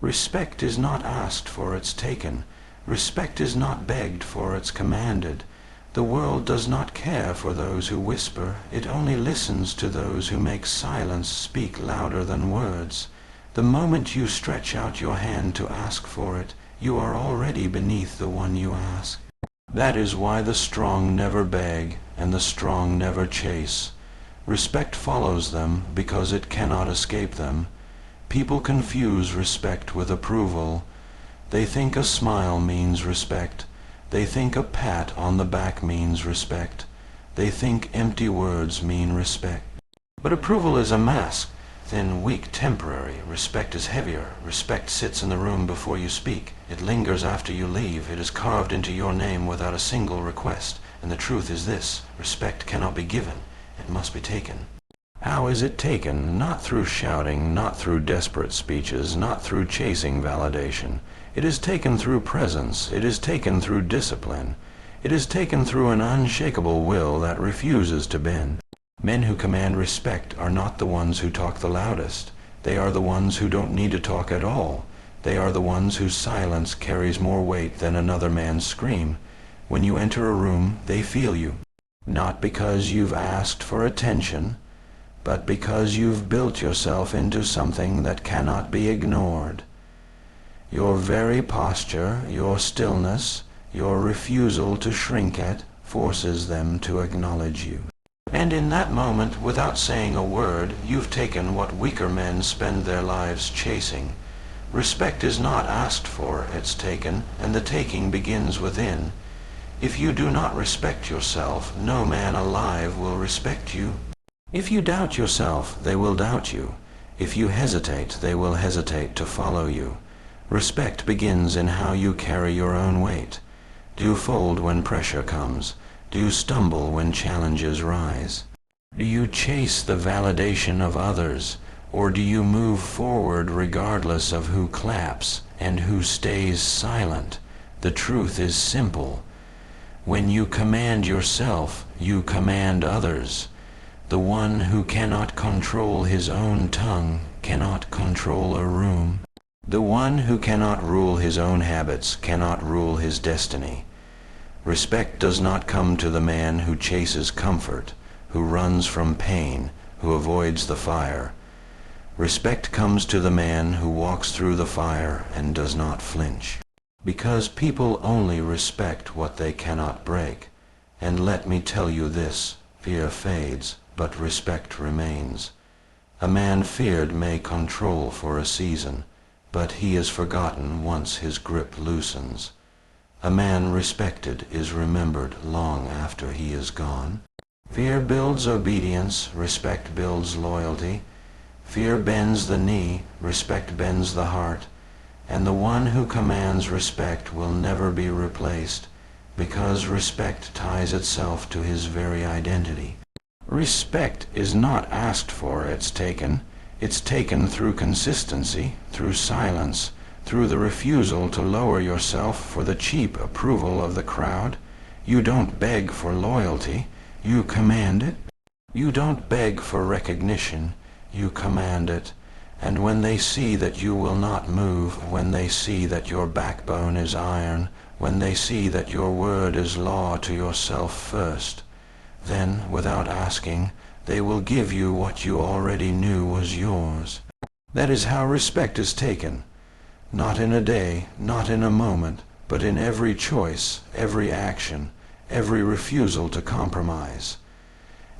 Respect is not asked for, it's taken. Respect is not begged for, it's commanded. The world does not care for those who whisper. It only listens to those who make silence speak louder than words. The moment you stretch out your hand to ask for it, you are already beneath the one you ask. That is why the strong never beg, and the strong never chase. Respect follows them because it cannot escape them. People confuse respect with approval. They think a smile means respect. They think a pat on the back means respect. They think empty words mean respect. But approval is a mask, thin, weak, temporary. Respect is heavier. Respect sits in the room before you speak. It lingers after you leave. It is carved into your name without a single request. And the truth is this: respect cannot be given. It must be taken. How is it taken? Not through shouting, not through desperate speeches, not through chasing validation. It is taken through presence. It is taken through discipline. It is taken through an unshakable will that refuses to bend. Men who command respect are not the ones who talk the loudest. They are the ones who don't need to talk at all. They are the ones whose silence carries more weight than another man's scream. When you enter a room, they feel you. Not because you've asked for attention, but because you've built yourself into something that cannot be ignored. Your very posture, your stillness, your refusal to shrink at, forces them to acknowledge you. And in that moment, without saying a word, you've taken what weaker men spend their lives chasing. Respect is not asked for, it's taken, and the taking begins within. If you do not respect yourself, no man alive will respect you. If you doubt yourself, they will doubt you. If you hesitate, they will hesitate to follow you. Respect begins in how you carry your own weight. Do you fold when pressure comes? Do you stumble when challenges rise? Do you chase the validation of others, or do you move forward regardless of who claps and who stays silent? The truth is simple. When you command yourself, you command others. The one who cannot control his own tongue cannot control a room. The one who cannot rule his own habits cannot rule his destiny. Respect does not come to the man who chases comfort, who runs from pain, who avoids the fire. Respect comes to the man who walks through the fire and does not flinch. Because people only respect what they cannot break. And let me tell you this: fear fades, but respect remains. A man feared may control for a season, but he is forgotten once his grip loosens. A man respected is remembered long after he is gone. Fear builds obedience, respect builds loyalty. Fear bends the knee, respect bends the heart. And the one who commands respect will never be replaced, because respect ties itself to his very identity. Respect is not asked for, it's taken. It's taken through consistency, through silence, through the refusal to lower yourself for the cheap approval of the crowd. You don't beg for loyalty, you command it. You don't beg for recognition, you command it. And when they see that you will not move, when they see that your backbone is iron, when they see that your word is law to yourself first, then, without asking, they will give you what you already knew was yours. That is how respect is taken. Not in a day, not in a moment, but in every choice, every action, every refusal to compromise.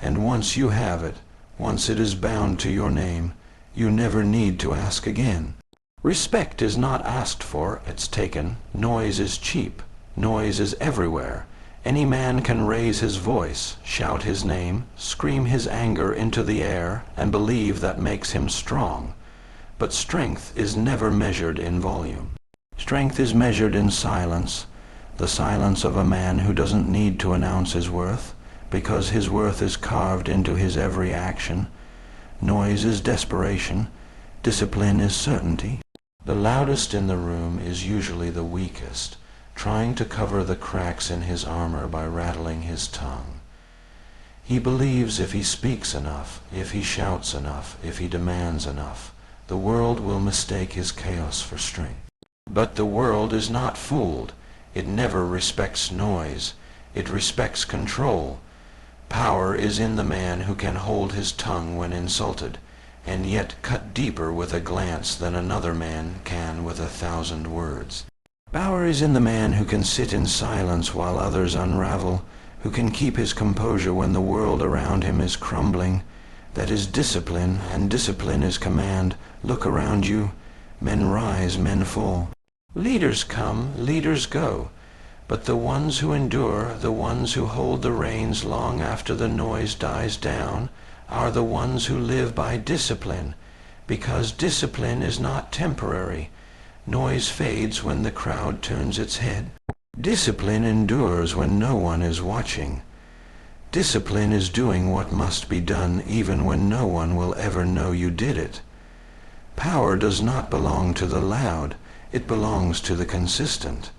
And once you have it, once it is bound to your name, you never need to ask again. Respect is not asked for, it's taken. Noise is cheap. Noise is everywhere. Any man can raise his voice, shout his name, scream his anger into the air, and believe that makes him strong. But strength is never measured in volume. Strength is measured in silence, the silence of a man who doesn't need to announce his worth, because his worth is carved into his every action. Noise is desperation. Discipline is certainty. The loudest in the room is usually the weakest, trying to cover the cracks in his armor by rattling his tongue. He believes if he speaks enough, if he shouts enough, if he demands enough, The world will mistake his chaos for strength. But the world is not fooled. It never respects noise. It respects control. Power is in the man who can hold his tongue when insulted, and yet cut deeper with a glance than another man can with 1,000 words. Power is in the man who can sit in silence while others unravel, who can keep his composure when the world around him is crumbling. That is discipline, and discipline is command. Look around you. Men rise, men fall. Leaders come, leaders go. But the ones who endure, the ones who hold the reins long after the noise dies down, are the ones who live by discipline, because discipline is not temporary. Noise fades when the crowd turns its head. Discipline endures when no one is watching. Discipline is doing what must be done even when no one will ever know you did it. Power does not belong to the loud. It belongs to the consistent.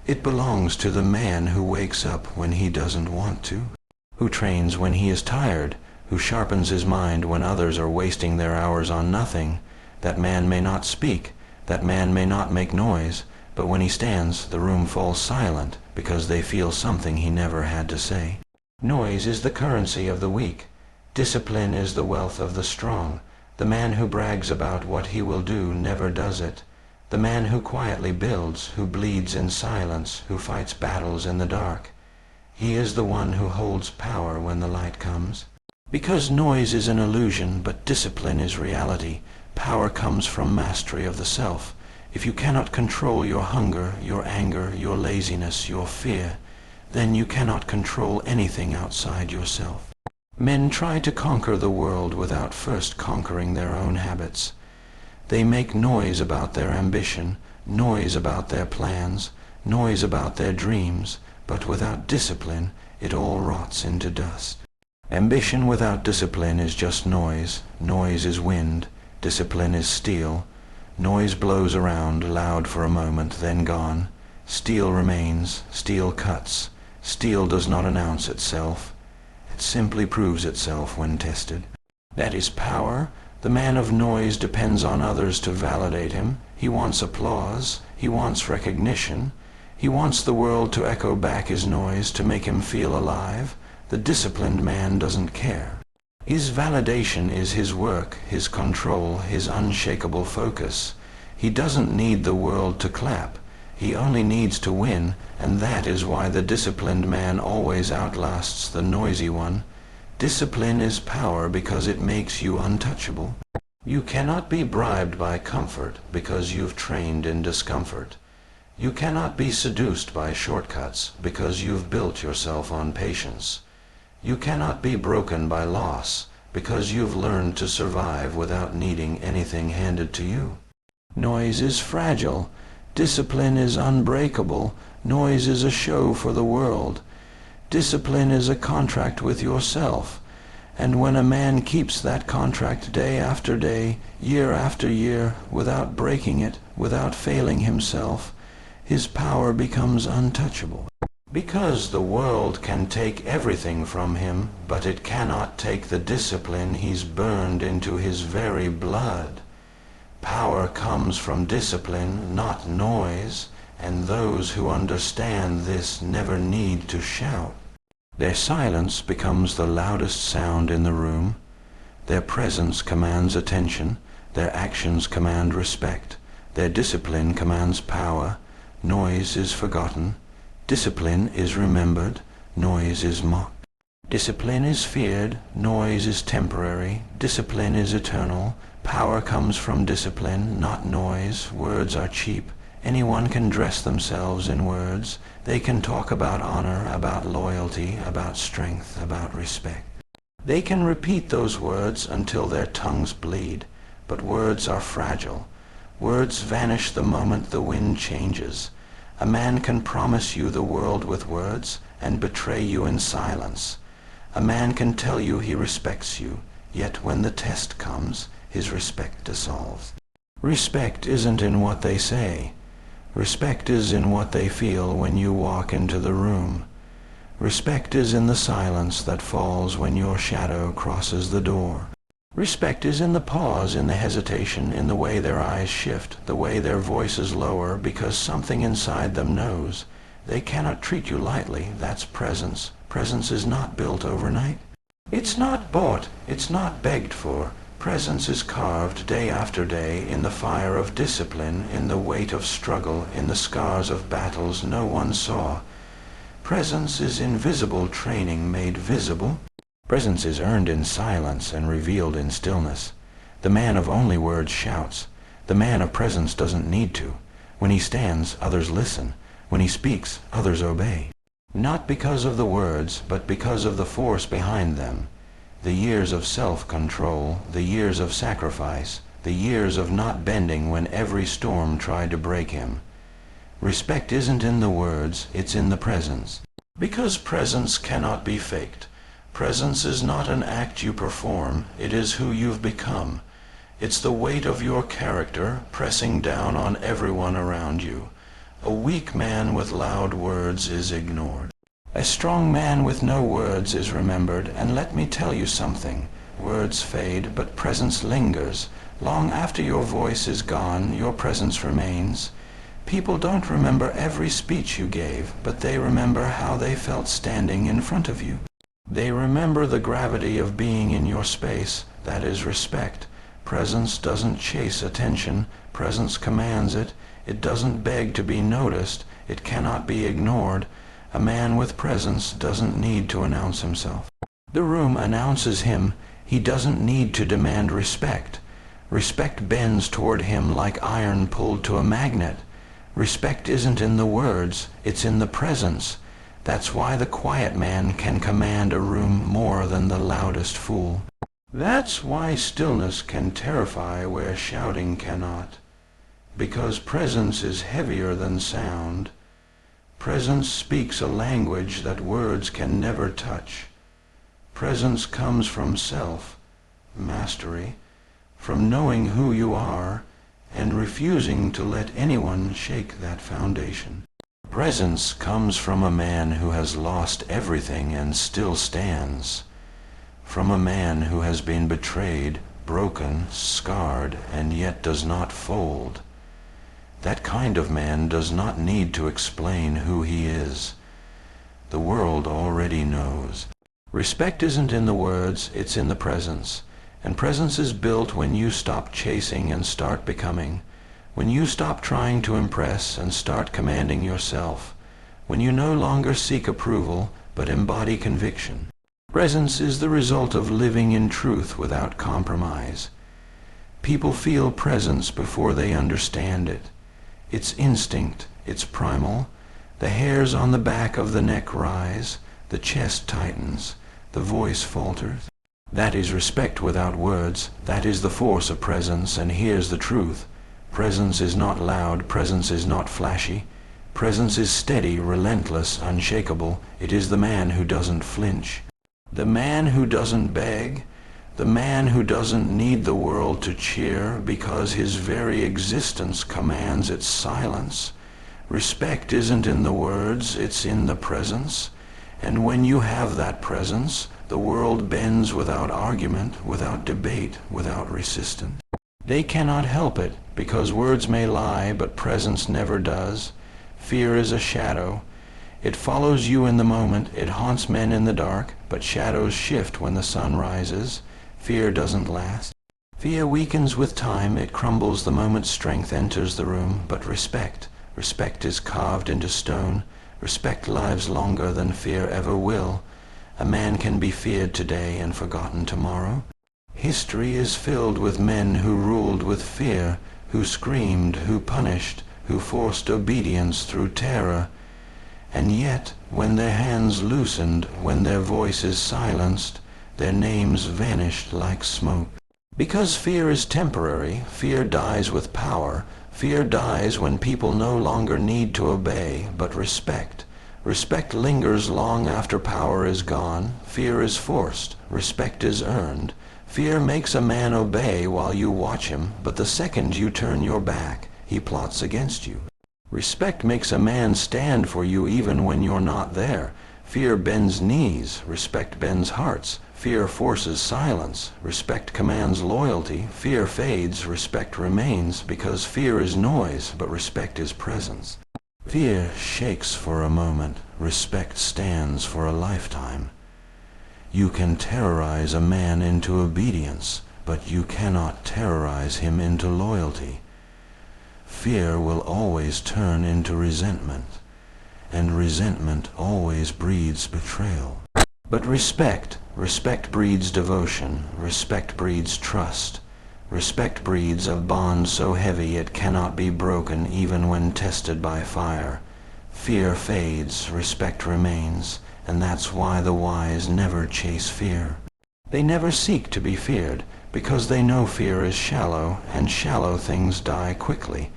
It belongs to the man who wakes up when he doesn't want to, who trains when he is tired, who sharpens his mind when others are wasting their hours on nothing. That man may not speak, that man may not make noise, but when he stands, the room falls silent because they feel something he never had to say. Noise is the currency of the weak. Discipline is the wealth of the strong. The man who brags about what he will do never does it. The man who quietly builds, who bleeds in silence, who fights battles in the dark, he is the one who holds power when the light comes. Because noise is an illusion, but discipline is reality, power comes from mastery of the self. If you cannot control your hunger, your anger, your laziness, your fear, then you cannot control anything outside yourself. Men try to conquer the world without first conquering their own habits. They make noise about their ambition, noise about their plans, noise about their dreams, but without discipline, it all rots into dust. Ambition without discipline is just noise. Noise is wind. Discipline is steel. Noise blows around, loud for a moment, then gone. Steel remains. Steel cuts. Steel does not announce itself. It simply proves itself when tested. That is power. The man of noise depends on others to validate him. He wants applause. He wants recognition. He wants the world to echo back his noise to make him feel alive. The disciplined man doesn't care. His validation is his work, his control, his unshakable focus. He doesn't need the world to clap. He only needs to win, and that is why the disciplined man always outlasts the noisy one. Discipline is power because it makes you untouchable. You cannot be bribed by comfort because you've trained in discomfort. You cannot be seduced by shortcuts because you've built yourself on patience. You cannot be broken by loss because you've learned to survive without needing anything handed to you. Noise is fragile. Discipline is unbreakable. Noise is a show for the world. Discipline is a contract with yourself. And when a man keeps that contract day after day, year after year, without breaking it, without failing himself, his power becomes untouchable. Because the world can take everything from him, but it cannot take the discipline he's burned into his very blood. Power comes from discipline, not noise, and those who understand this never need to shout. Their silence becomes the loudest sound in the room. Their presence commands attention. Their actions command respect. Their discipline commands power. Noise is forgotten. Discipline is remembered. Noise is mocked. Discipline is feared. Noise is temporary. Discipline is eternal. Power comes from discipline, not noise. Words are cheap. Anyone can dress themselves in words. They can talk about honor, about loyalty, about strength, about respect. They can repeat those words until their tongues bleed. But words are fragile. Words vanish the moment the wind changes. A man can promise you the world with words and betray you in silence. A man can tell you he respects you, yet when the test comes, his respect dissolves. Respect isn't in what they say. Respect is in what they feel when you walk into the room. Respect is in the silence that falls when your shadow crosses the door. Respect is in the pause, in the hesitation, in the way their eyes shift, the way their voices lower, because something inside them knows. They cannot treat you lightly. That's presence. Presence is not built overnight. It's not bought. It's not begged for. Presence is carved day after day in the fire of discipline, in the weight of struggle, in the scars of battles no one saw. Presence is invisible training made visible. Presence is earned in silence and revealed in stillness. The man of only words shouts. The man of presence doesn't need to. When he stands, others listen. When he speaks, others obey. Not because of the words, but because of the force behind them. The years of self-control, the years of sacrifice, the years of not bending when every storm tried to break him. Respect isn't in the words, it's in the presence. Because presence cannot be faked. Presence is not an act you perform, it is who you've become. It's the weight of your character pressing down on everyone around you. A weak man with loud words is ignored. A strong man with no words is remembered, and let me tell you something. Words fade, but presence lingers. Long after your voice is gone, your presence remains. People don't remember every speech you gave, but they remember how they felt standing in front of you. They remember the gravity of being in your space. That is respect. Presence doesn't chase attention. Presence commands it. It doesn't beg to be noticed. It cannot be ignored. A man with presence doesn't need to announce himself. The room announces him. He doesn't need to demand respect. Respect bends toward him like iron pulled to a magnet. Respect isn't in the words, it's in the presence. That's why the quiet man can command a room more than the loudest fool. That's why stillness can terrify where shouting cannot. Because presence is heavier than sound. Presence speaks a language that words can never touch. Presence comes from self, mastery, from knowing who you are and refusing to let anyone shake that foundation. Presence comes from a man who has lost everything and still stands. From a man who has been betrayed, broken, scarred, and yet does not fold. That kind of man does not need to explain who he is. The world already knows. Respect isn't in the words, it's in the presence. And presence is built when you stop chasing and start becoming. When you stop trying to impress and start commanding yourself. When you no longer seek approval, but embody conviction. Presence is the result of living in truth without compromise. People feel presence before they understand it. It's instinct, it's primal. The hairs on the back of the neck rise, the chest tightens, the voice falters. That is respect without words. That is the force of presence, and here's the truth. Presence is not loud, presence is not flashy. Presence is steady, relentless, unshakable. It is the man who doesn't flinch. The man who doesn't beg. The man who doesn't need the world to cheer because his very existence commands its silence. Respect isn't in the words, it's in the presence. And when you have that presence, the world bends without argument, without debate, without resistance. They cannot help it, because words may lie, but presence never does. Fear is a shadow. It follows you in the moment, it haunts men in the dark, but shadows shift when the sun rises. Fear doesn't last. Fear weakens with time, it crumbles the moment strength enters the room, but respect is carved into stone. Respect lives longer than fear ever will. A man can be feared today and forgotten tomorrow. History is filled with men who ruled with fear, who screamed, who punished, who forced obedience through terror. And yet, when their hands loosened, when their voices silenced, their names vanished like smoke. Because fear is temporary, fear dies with power. Fear dies when people no longer need to obey, but respect. Respect lingers long after power is gone. Fear is forced. Respect is earned. Fear makes a man obey while you watch him, but the second you turn your back, he plots against you. Respect makes a man stand for you even when you're not there. Fear bends knees, respect bends hearts. Fear forces silence, respect commands loyalty. Fear fades, respect remains, because fear is noise, but respect is presence. Fear shakes for a moment, respect stands for a lifetime. You can terrorize a man into obedience, but you cannot terrorize him into loyalty. Fear will always turn into resentment, and resentment always breeds betrayal. But respect breeds devotion, respect breeds trust. Respect breeds a bond so heavy it cannot be broken even when tested by fire. Fear fades, respect remains, and that's why the wise never chase fear. They never seek to be feared, because they know fear is shallow, and shallow things die quickly.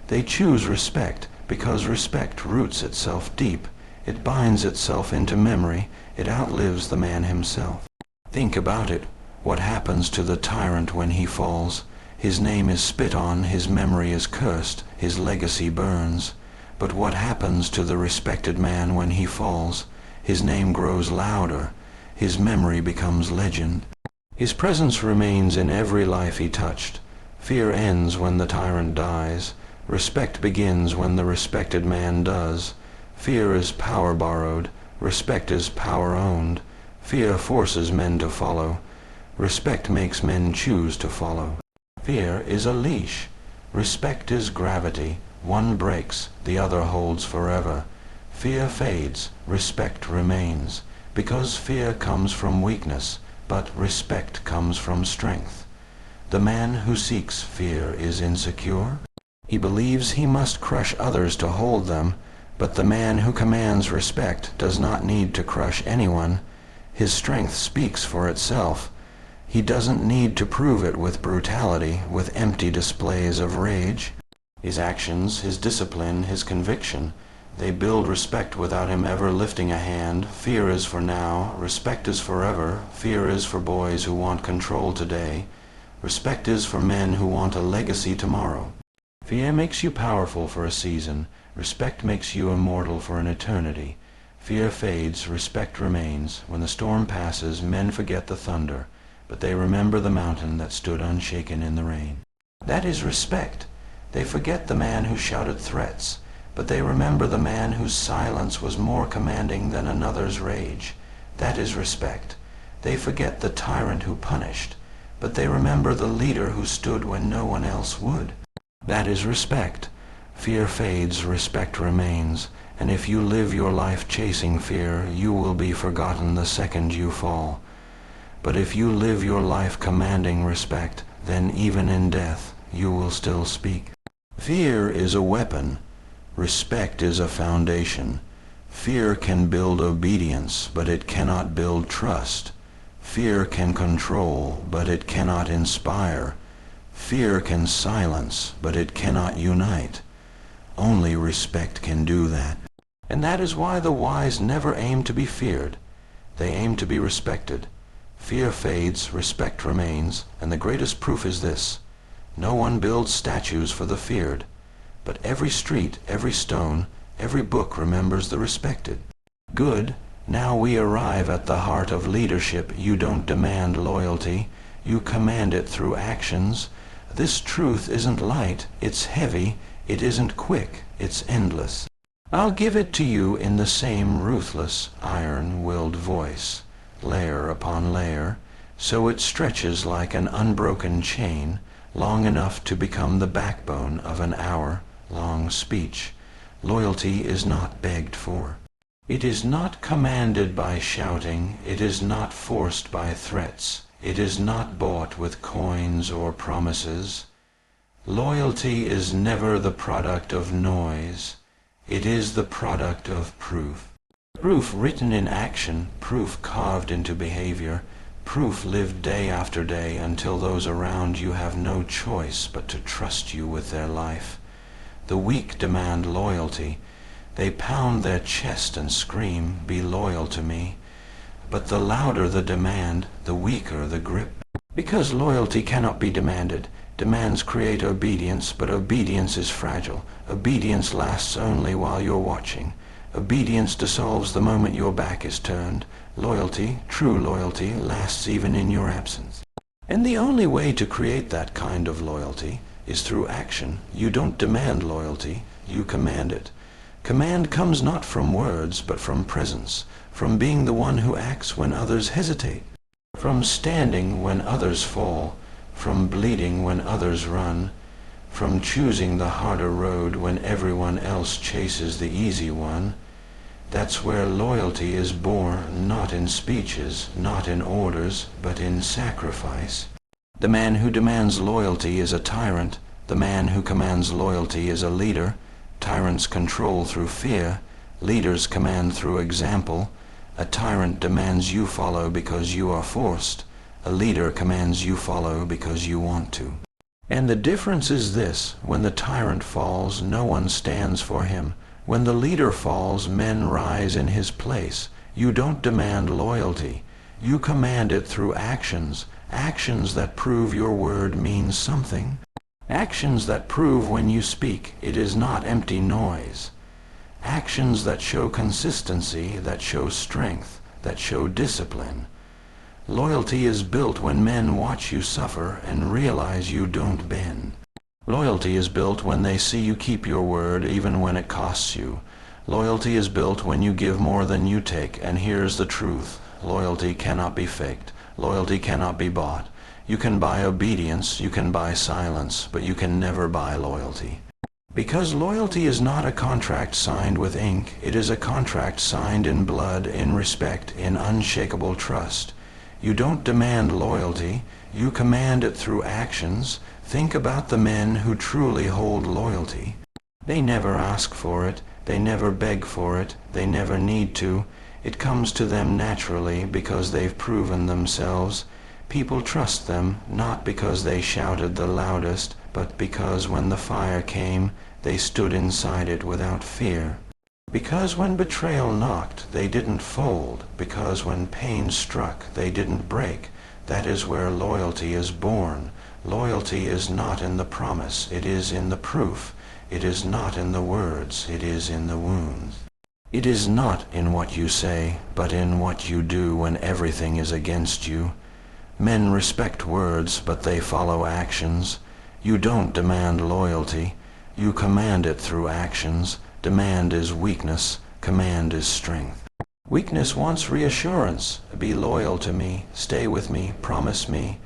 They choose respect, because respect roots itself deep. It binds itself into memory. It outlives the man himself. Think about it. What happens to the tyrant when he falls? His name is spit on, his memory is cursed, his legacy burns. But what happens to the respected man when he falls? His name grows louder, his memory becomes legend. His presence remains in every life he touched. Fear ends when the tyrant dies. Respect begins when the respected man does. Fear is power borrowed, respect is power owned. Fear forces men to follow. Respect makes men choose to follow. Fear is a leash. Respect is gravity. One breaks, the other holds forever. Fear fades, respect remains. Because fear comes from weakness, but respect comes from strength. The man who seeks fear is insecure. He believes he must crush others to hold them, but the man who commands respect does not need to crush anyone. His strength speaks for itself. He doesn't need to prove it with brutality, with empty displays of rage. His actions, his discipline, his conviction, they build respect without him ever lifting a hand. Fear is for now, respect is forever. Fear is for boys who want control today. Respect is for men who want a legacy tomorrow. Fear makes you powerful for a season. Respect makes you immortal for an eternity. Fear fades, respect remains. When the storm passes, men forget the thunder, but they remember the mountain that stood unshaken in the rain. That is respect. They forget the man who shouted threats, but they remember the man whose silence was more commanding than another's rage. That is respect. They forget the tyrant who punished, but they remember the leader who stood when no one else would. That is respect. Fear fades, respect remains, and if you live your life chasing fear, you will be forgotten the second you fall. But if you live your life commanding respect, then even in death, you will still speak. Fear is a weapon. Respect is a foundation. Fear can build obedience, but it cannot build trust. Fear can control, but it cannot inspire. Fear can silence, but it cannot unite. Only respect can do that. And that is why the wise never aim to be feared. They aim to be respected. Fear fades, respect remains, and the greatest proof is this. No one builds statues for the feared, but every street, every stone, every book remembers the respected. Good, now we arrive at the heart of leadership. You don't demand loyalty, you command it through actions. This truth isn't light, it's heavy, it isn't quick, it's endless. I'll give it to you in the same ruthless, iron-willed voice, layer upon layer, so it stretches like an unbroken chain, long enough to become the backbone of an hour-long speech. Loyalty is not begged for. It is not commanded by shouting, it is not forced by threats, it is not bought with coins or promises. Loyalty is never the product of noise, it is the product of proof. Proof written in action, proof carved into behavior, proof lived day after day until those around you have no choice but to trust you with their life. The weak demand loyalty. They pound their chest and scream, "Be loyal to me." But the louder the demand, the weaker the grip. Because loyalty cannot be demanded. Demands create obedience, but obedience is fragile. Obedience lasts only while you're watching. Obedience dissolves the moment your back is turned. Loyalty, true loyalty, lasts even in your absence. And the only way to create that kind of loyalty is through action. You don't demand loyalty, you command it. Command comes not from words, but from presence, from being the one who acts when others hesitate, from standing when others fall, from bleeding when others run, from choosing the harder road when everyone else chases the easy one. That's where loyalty is born, not in speeches, not in orders, but in sacrifice. The man who demands loyalty is a tyrant. The man who commands loyalty is a leader. Tyrants control through fear. Leaders command through example. A tyrant demands you follow because you are forced. A leader commands you follow because you want to. And the difference is this: when the tyrant falls, no one stands for him. When the leader falls, men rise in his place. You don't demand loyalty. You command it through actions, actions that prove your word means something. Actions that prove when you speak it is not empty noise. Actions that show consistency, that show strength, that show discipline. Loyalty is built when men watch you suffer and realize you don't bend. Loyalty is built when they see you keep your word even when it costs you. Loyalty is built when you give more than you take, and here's the truth: loyalty cannot be faked. Loyalty cannot be bought. You can buy obedience, you can buy silence, but you can never buy loyalty. Because loyalty is not a contract signed with ink, it is a contract signed in blood, in respect, in unshakable trust. You don't demand loyalty, you command it through actions. Think about the men who truly hold loyalty. They never ask for it, they never beg for it, they never need to. It comes to them naturally because they've proven themselves. People trust them, not because they shouted the loudest, but because when the fire came, they stood inside it without fear. Because when betrayal knocked, they didn't fold. Because when pain struck, they didn't break. That is where loyalty is born. Loyalty is not in the promise, it is in the proof. It is not in the words, it is in the wounds. It is not in what you say, but in what you do when everything is against you. Men respect words, but they follow actions. You don't demand loyalty, you command it through actions. Demand is weakness, command is strength. Weakness wants reassurance. Be loyal to me, stay with me, promise me.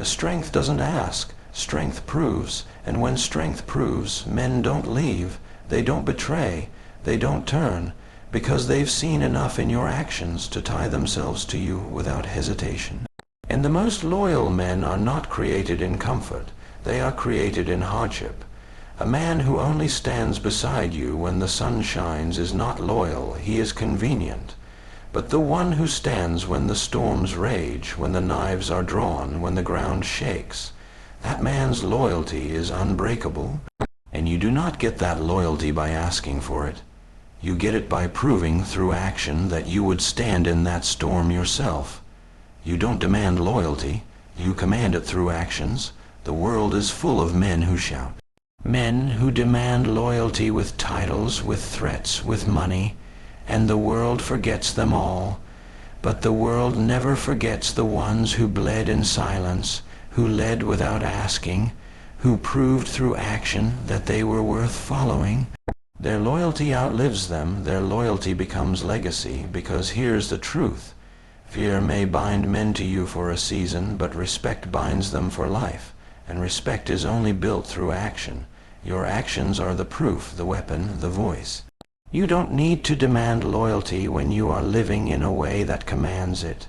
Strength doesn't ask, strength proves, and when strength proves, men don't leave, they don't betray, they don't turn, because they've seen enough in your actions to tie themselves to you without hesitation. And the most loyal men are not created in comfort, they are created in hardship. A man who only stands beside you when the sun shines is not loyal, he is convenient. But the one who stands when the storms rage, when the knives are drawn, when the ground shakes, that man's loyalty is unbreakable. And you do not get that loyalty by asking for it. You get it by proving through action that you would stand in that storm yourself. You don't demand loyalty, you command it through actions. The world is full of men who shout. Men who demand loyalty with titles, with threats, with money, and the world forgets them all. But the world never forgets the ones who bled in silence, who led without asking, who proved through action that they were worth following. Their loyalty outlives them, their loyalty becomes legacy, because here's the truth. Fear may bind men to you for a season, but respect binds them for life, and respect is only built through action. Your actions are the proof, the weapon, the voice. You don't need to demand loyalty when you are living in a way that commands it.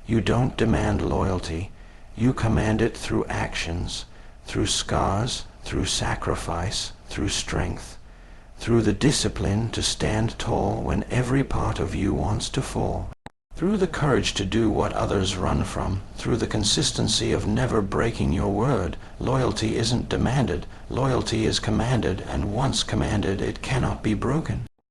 You don't demand loyalty. You command it through actions, through scars, through sacrifice, through strength, through the discipline to stand tall when every part of you wants to fall, through the courage to do what others run from, through the consistency of never breaking your word. Loyalty isn't demanded, loyalty is commanded, and once commanded, it cannot be broken.